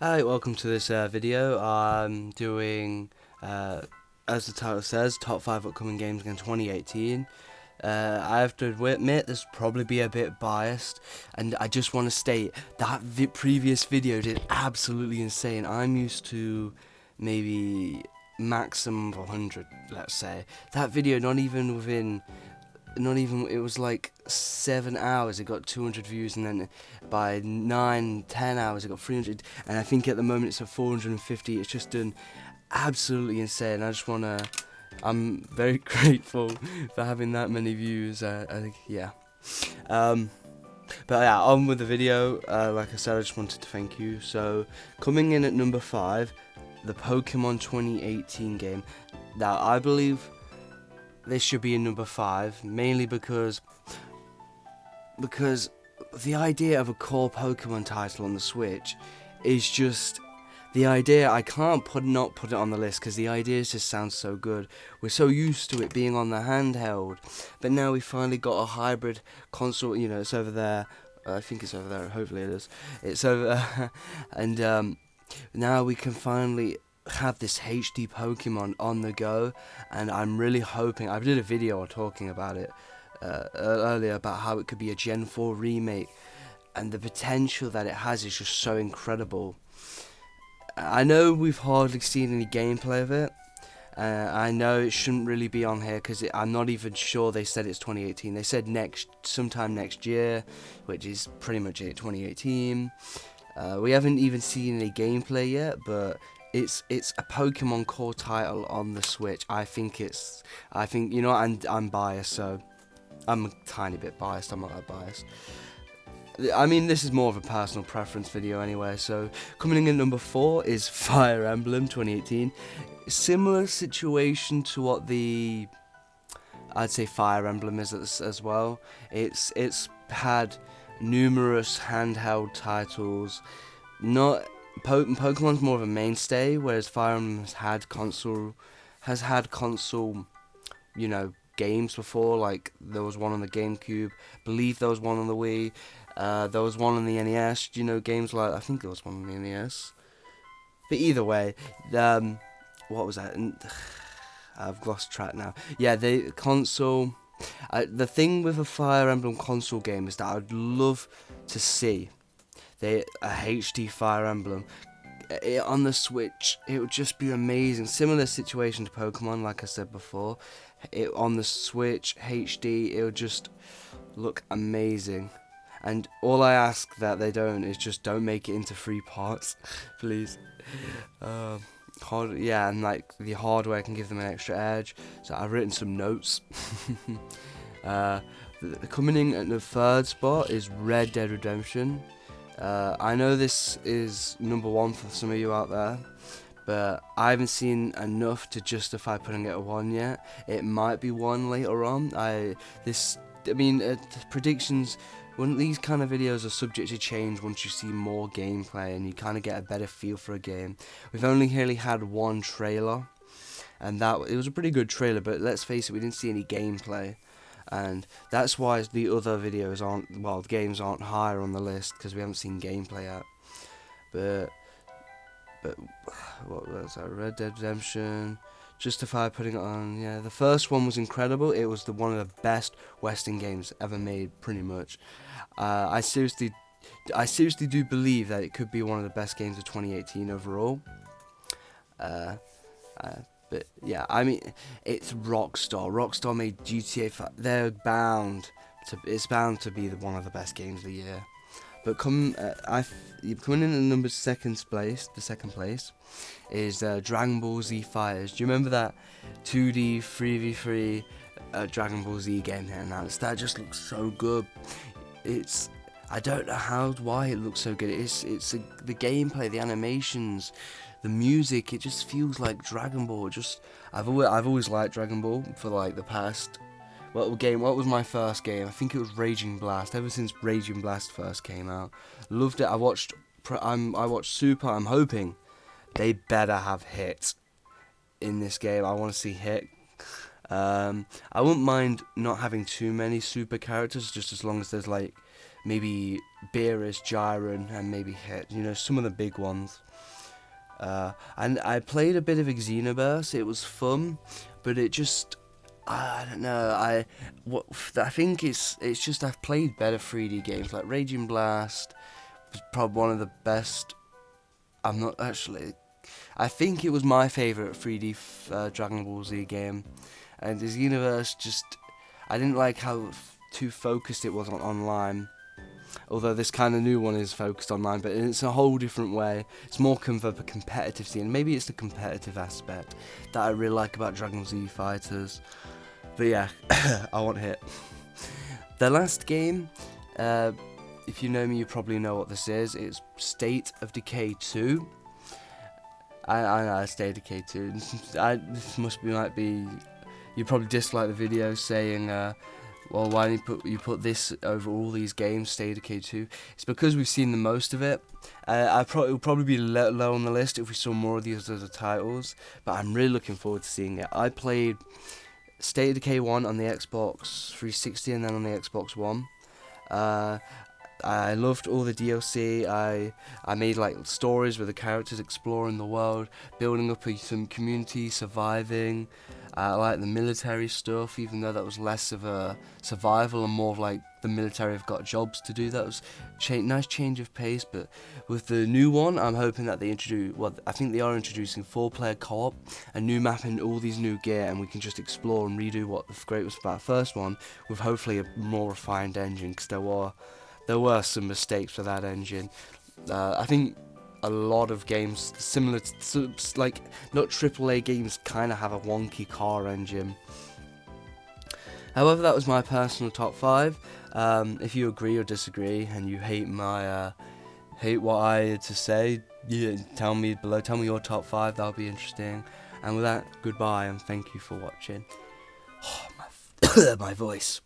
Hi, welcome to this video. I'm doing, as the title says, top 5 upcoming games in 2018. I have to admit this will probably be a bit biased, and I just want to state that the previous video did absolutely insane. I'm used to maybe maximum of 100, let's say. That video, it was like 7 hours it got 200 views, and then by 9-10 hours it got 300, and I think at the moment it's at 450. It's just done absolutely insane. I'm very grateful for having that many views. I think, yeah. But yeah, on with the video. Like I said, I just wanted to thank you. So coming in at number 5, the Pokemon 2018 game. Now I believe this should be in number 5, mainly because the idea of a core Pokemon title on the Switch is just the idea. I can't not put it on the list because the idea just sounds so good. We're so used to it being on the handheld, but now we finally got a hybrid console. You know, it's over there. I think it's over there. Hopefully it is. It's over there. And now we can finally have this HD Pokemon on the go, and I'm really hoping. I did a video talking about it earlier about how it could be a Gen 4 remake, and the potential that it has is just so incredible. I know we've hardly seen any gameplay of it. I know it shouldn't really be on here because I'm not even sure they said it's 2018. They said sometime next year, which is pretty much it, 2018. We haven't even seen any gameplay yet, but it's a Pokemon core title on the Switch. I think you know, I'm biased, so I'm a tiny bit biased. I'm not that biased. I mean, this is more of a personal preference video anyway. So coming in at number 4 is Fire Emblem 2018. Similar situation to what I'd say Fire Emblem is as well. It's had numerous handheld titles. Pokemon's more of a mainstay, whereas Fire Emblem has had console, you know, games before. Like there was one on the GameCube, believe there was one on the Wii, there was one on the NES. You know, games like, I think there was one on the NES. But either way, what was that? I've lost track now. Yeah, the console. The thing with a Fire Emblem console game is that I'd love to see a HD Fire Emblem on the Switch. It would just be amazing. Similar situation to Pokemon, like I said before. On the Switch HD, it would just look amazing. And all I ask that they don't is just don't make it into 3 parts, please. Yeah, and like the hardware can give them an extra edge. So I've written some notes. Coming in at the 3rd spot is Red Dead Redemption. I know this is number 1 for some of you out there, but I haven't seen enough to justify putting it at 1 yet. It might be 1 later on. Predictions. These kind of videos are subject to change once you see more gameplay and you kind of get a better feel for a game. We've only really had 1 trailer, and it was a pretty good trailer, but let's face it, we didn't see any gameplay. And that's why the other videos games aren't higher on the list, because we haven't seen gameplay yet. But what was that? Red Dead Redemption. Justify putting it on. Yeah, the first one was incredible. It was one of the best Western games ever made, pretty much. I seriously do believe that it could be one of the best games of 2018 overall. But yeah, I mean, it's Rockstar. Rockstar made GTA 5. It's bound to be one of the best games of the year. But coming in at the second place is Dragon Ball Z Fighters. Do you remember that 2D 3v3 Dragon Ball Z game they announced? That just looks so good. I don't know why it looks so good. The gameplay, the animations, the music. It just feels like Dragon Ball. I've always liked Dragon Ball for like the past. What was my first game? I think it was Raging Blast. Ever since Raging Blast first came out, loved it. I watched Super. I'm hoping they better have Hit in this game. I want to see Hit. I wouldn't mind not having too many Super characters, just as long as there's like maybe Beerus, Jiren, and maybe Hit. You know, some of the big ones. And I played a bit of Xenoverse. It was fun, but it just, I don't know. I think it's just I've played better 3D games like Raging Blast was probably one of the best. I'm not actually. I think it was my favourite 3D Dragon Ball Z game, and the Xenoverse just, I didn't like how too focused it was on online. Although this kind of new one is focused online, but it's a whole different way. It's more of a competitive scene. Maybe it's the competitive aspect that I really like about Dragon Z Fighters. But yeah, I want hit. The last game, if you know me, you probably know what this is. It's State of Decay 2. I State of Decay 2. This might be. You probably dislike the video saying, well, why don't you put this over all these games, State of Decay 2? It's because we've seen the most of it. It will probably be low on the list if we saw more of these other titles, but I'm really looking forward to seeing it. I played State of Decay 1 on the Xbox 360 and then on the Xbox One. I loved all the DLC. I made like stories with the characters exploring the world, building up some community, surviving. I like the military stuff, even though that was less of a survival and more of like the military have got jobs to do. That was nice change of pace. But with the new one, I'm hoping that they introduce, well, I think they are introducing 4-player co-op, a new map and all these new gear, and we can just explore and redo what the great was about the first one, with hopefully a more refined engine, because there were some mistakes with that engine. I think a lot of games similar to, like, not AAA games, kind of have a wonky car engine. However, that was my personal top 5. If you agree or disagree and you hate what I had to say, tell me below. Tell me your top 5. That'll be interesting. And with that, goodbye and thank you for watching. Oh, my voice.